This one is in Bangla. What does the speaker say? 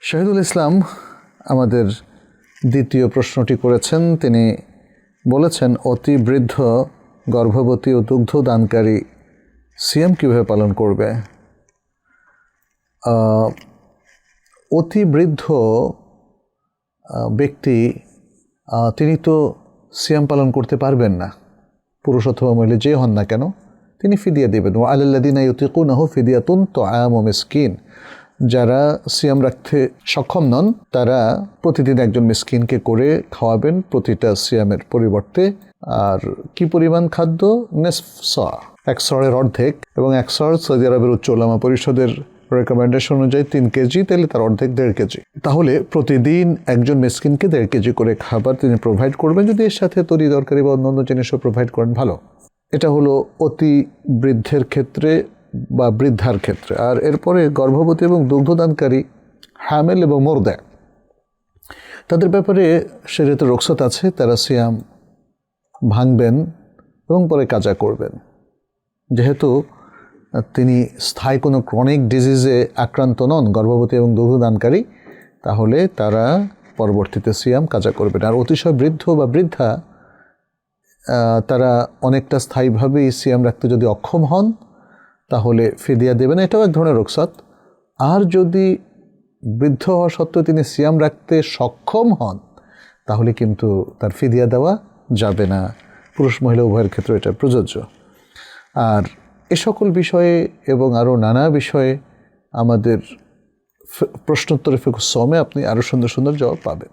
শহীদুল ইসলাম আমাদের দ্বিতীয় প্রশ্নটি করেছেন। তিনি বলেছেন, অতি বৃদ্ধ, গর্ভবতী ও দুগ্ধদানকারী সিয়াম কীভাবে পালন করবে? অতি বৃদ্ধ ব্যক্তি তিনি তো সিয়াম পালন করতে পারবেন না, পুরুষ অথবা মহিলা যে হন না কেন, তিনি ফিদিয়া দেবেন। ওয়া আলাল্লাযিনা ইউতিকুনাহু ফিদিয়াতুন তুআমু মিসকিন। যারা সিয়াম রাখতে সক্ষম নন তারা প্রতিদিন একজন মিসকিনকে করে খাওয়াবেন প্রতিটা সিয়ামের পরিবর্তে। আর কি পরিমাণ খাদ্য? নিসফ সা, এক সরের অর্ধেক, এবং এক সর সৌদি আরবের উচ্চ উলামা পরিষদের রেকমেন্ডেশন অনুযায়ী 3 কেজি, তাহলে তার অর্ধেক 1.5 কেজি। তাহলে প্রতিদিন একজন মিসকিনকে 1.5 কেজি করে খাবার তিনি প্রোভাইড করবেন। যদি এর সাথে তরি তরকারি বা অন্যান্য জিনিসও প্রোভাইড করেন ভালো। এটা হলো অতি বৃদ্ধের ক্ষেত্রে বা বৃদ্ধার ক্ষেত্রে। আর এরপরে গর্ভবতী এবং দুগ্ধদানকারী, হামেল এবং মোরদা, তাদের ব্যাপারে শরীয়তে রুখসত আছে। তারা সিয়াম ভাঙবেন এবং পরে কাজা করবেন। যেহেতু তিনি স্থায়ী কোনো ক্রনিক ডিজিজে আক্রান্ত নন, গর্ভবতী এবং দুগ্ধদানকারী, তাহলে তারা পরবর্তীতে সিয়াম কাজা করবেন। আর অতিশয় বৃদ্ধ বা বৃদ্ধা, তারা অনেকটা স্থায়ীভাবেই সিয়াম রাখতে যদি অক্ষম হন তাহলে ফিদিয়া দেবেন, এটাও এক ধরনের রুখসত। আর যদি বৃদ্ধ হওয়া সত্ত্বেও তিনি সিয়াম রাখতে সক্ষম হন তাহলে কিন্তু তার ফিদিয়া দেওয়া যাবে না। পুরুষ মহিলা উভয়ের ক্ষেত্রে এটা প্রযোজ্য। আর এ সকল বিষয়ে এবং আরও নানা বিষয়ে আমাদের প্রশ্নোত্তরে ফিকহুস সওমে আপনি আরও সুন্দর সুন্দর জবাব পাবেন।